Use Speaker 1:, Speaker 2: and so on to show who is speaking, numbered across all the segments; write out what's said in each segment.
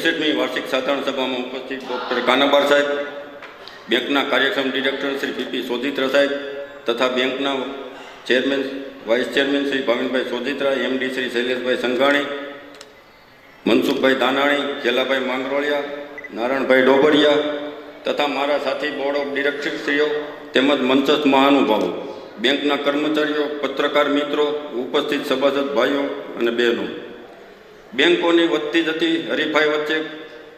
Speaker 1: 61મી વાર્ષિક સાધારણ સભામાં ઉપસ્થિત ડૉક્ટર કાનાબાર સાહેબ, બેંકના કાર્યક્ષમ ડિરેક્ટર શ્રી પીપી સોજીત્રા સાહેબ તથા બેંકના ચેરમેન વાઇસ ચેરમેન શ્રી ભાવિનભાઈ સોજીત્રા, એમડી શ્રી શૈલેષભાઈ સંઘાણી, મનસુખભાઈ દાનાણી, જેલાભાઈ માંગરોળિયા, નારાયણભાઈ ડોબરિયા તથા મારા સાથી બોર્ડ ઓફ ડિરેક્ટરશ્રીઓ તેમજ મંચસ્થ મહાનુભાવો, બેંકના કર્મચારીઓ, પત્રકાર મિત્રો, ઉપસ્થિત સભાસદ ભાઈઓ અને બહેનો, બેંકોની વધતી જતી હરીફાઈ વચ્ચે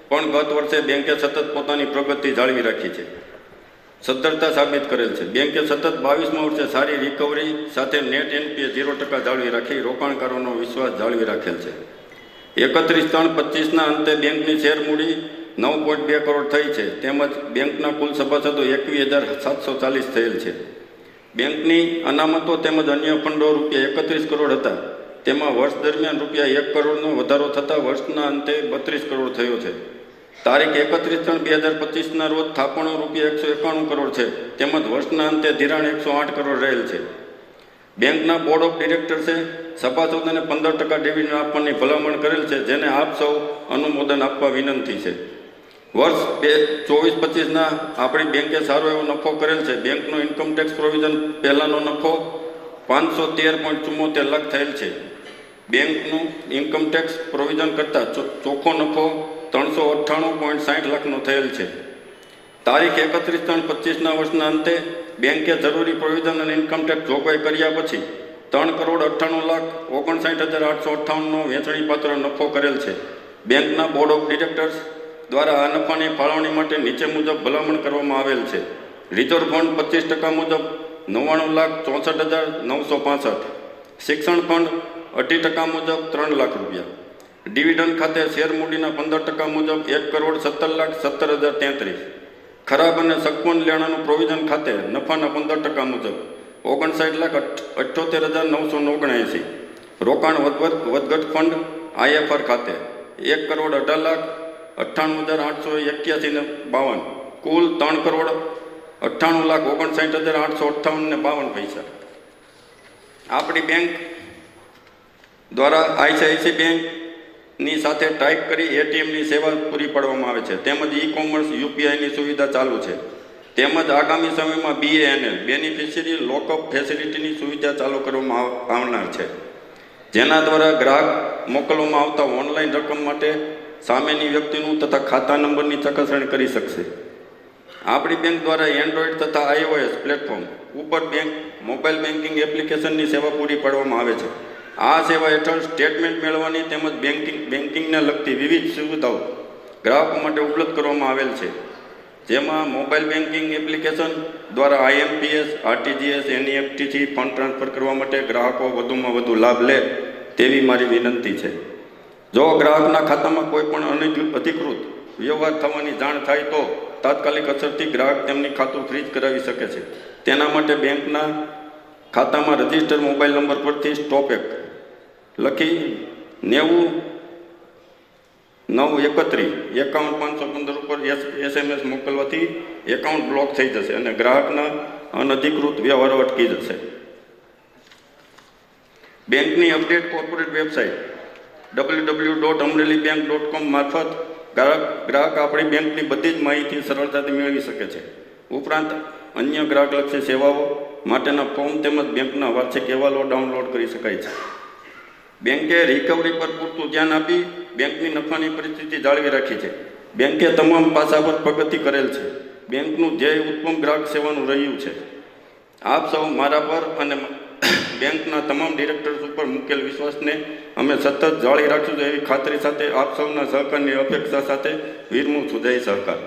Speaker 1: પણ ગત વર્ષે બેંકે સતત પોતાની પ્રગતિ જાળવી રાખી છે, સદ્ધરતા સાબિત કરેલ છે. બેંકે સતત 22મા વર્ષે સારી રિકવરી સાથે નેટ એનપીએ 0% જાળવી રાખી રોકાણકારોનો વિશ્વાસ જાળવી રાખેલ છે. 31/3/25ના અંતે બેંકની શેર મૂડી 9.2 કરોડ થઈ છે. તેમજ બેંકના કુલ સભાસદો 21,740 થયેલ છે. બેંકની અનામતો તેમજ અન્ય ફંડો ₹31 કરોડ હતા. તેમાં વર્ષ દરમિયાન ₹1 કરોડનો વધારો થતાં વર્ષના અંતે 32 કરોડ થયો છે. તારીખ 31/3/2025ના રોજ થાપણો ₹191 કરોડ છે. તેમજ વર્ષના અંતે ધિરાણ 108 કરોડ રહેલ છે. બેંકના બોર્ડ ઓફ ડિરેક્ટર્સે સભાસદોને 15% ડિવિડન્ડ આપવાની ભલામણ કરેલ છે, જેને આપ સૌ અનુમોદન આપવા વિનંતી છે. વર્ષ 24-25ના આપણી બેંકે સારો એવો નફો કરેલ છે. બેંકનો ઇન્કમટેક્સ પ્રોવિઝન પહેલાંનો નફો 513.74 લાખ થયેલ છે. બેંકનું ઇન્કમટેક્સ પ્રોવિઝન કરતાં ચોખ્ખો નફો 398.60 લાખનો થયેલ છે. તારીખ 31/3/25ના વર્ષના અંતે બેંકે જરૂરી પ્રોવિઝન અને ઇન્કમટેક્સ જોગવાઈ કર્યા પછી 3,98,59,858નો વેચણી પાત્ર નફો કરેલ છે. બેંકના બોર્ડ ઓફ ડિરેક્ટર્સ દ્વારા આ નફાની ફાળવણી માટે નીચે મુજબ ભલામણ કરવામાં આવેલ છે. રિઝર્વ ફંડ 25% મુજબ 99,64,965, શિક્ષણ ફંડ 2.5% મુજબ 3 લાખ રૂપિયા, ડિવિડન્ડ ખાતે શેર મૂડીના 15% મુજબ 1,70,17,033, ખરાબ અને સગવન લેણાનું પ્રોવિઝન ખાતે નફાના 15% મુજબ 59,78,979, રોકાણ વધઘટ ફંડ IFR ખાતે 1,18,98,881.52, કુલ 3,98,59,858.52 પૈસા. આપણી બેંક દ્વારા ICICI બેંકની સાથે ટાઈપ કરી ATMની સેવા પૂરી પાડવામાં આવે છે. તેમજ e-કોમર્સ UPIની સુવિધા ચાલુ છે. તેમજ આગામી સમયમાં BANL બેનિફિશિયરી લોકઅપ ફેસિલિટીની સુવિધા ચાલુ કરવામાં આવનાર છે, જેના દ્વારા ગ્રાહક મોકલવામાં આવતા ઓનલાઈન રકમ માટે સામેની વ્યક્તિનું તથા ખાતા નંબરની ચકાસણી કરી શકશે. આપણી બેંક દ્વારા એન્ડ્રોઈડ તથા iOS પ્લેટફોર્મ ઉપર મોબાઈલ બેન્કિંગ એપ્લિકેશનની સેવા પૂરી પાડવામાં આવે છે. આ સેવા હેઠળ સ્ટેટમેન્ટ મેળવવાની તેમજ બેન્કિંગને લગતી વિવિધ સુવિધાઓ ગ્રાહકો માટે ઉપલબ્ધ કરવામાં આવેલ છે, જેમાં મોબાઈલ બેન્કિંગ એપ્લિકેશન દ્વારા IMPS, RTGS, NEFTથી ફંડ ટ્રાન્સફર કરવા માટે ગ્રાહકો વધુમાં વધુ લાભ લે તેવી મારી વિનંતી છે. જો ગ્રાહકના ખાતામાં કોઈ પણ અધિકૃત વ્યવહાર થવાની જાણ થાય તો તાત્કાલિક અસરથી ગ્રાહક તેમની ખાતું ફ્રીઝ કરાવી શકે છે. તેના માટે બેંકના ખાતામાં રજિસ્ટર મોબાઈલ નંબર પરથી સ્ટોપ લખી 90-931-5115 ઉપર SMS મોકલવાથી એકાઉન્ટ બ્લોક થઈ જશે અને ગ્રાહકના અનધિકૃત વ્યવહારો અટકી જશે. બેંકની અપડેટ કોર્પોરેટ વેબસાઇટ www.amrelibank.com મારફત ગ્રાહક આપણી બેંકની બધી જ માહિતી સરળતાથી મેળવી શકે છે. ઉપરાંત અન્ય ગ્રાહકલક્ષી સેવાઓ માટેના ફોર્મ તેમજ બેંકના વાર્ષિક અહેવાલો ડાઉનલોડ કરી શકાય છે. બેંકે રિકવરી પર પૂરતું ધ્યાન આપી બેંકની નફાની પરિસ્થિતિ જાળવી રાખી છે. બેંકે તમામ પાસા પર પ્રગતિ કરેલ છે. બેંકનું ધ્યેય ઉત્તમ ગ્રાહક સેવાનું રહ્યું છે. આપ સૌ મારા પર અને બેંકના તમામ ડિરેક્ટર્સ ઉપર મૂકેલ વિશ્વાસને અમે સતત જાળવી રાખીશું એવી ખાતરી સાથે આપ સૌના સહકારની અપેક્ષા સાથે વિરમું છું. જય સહકાર.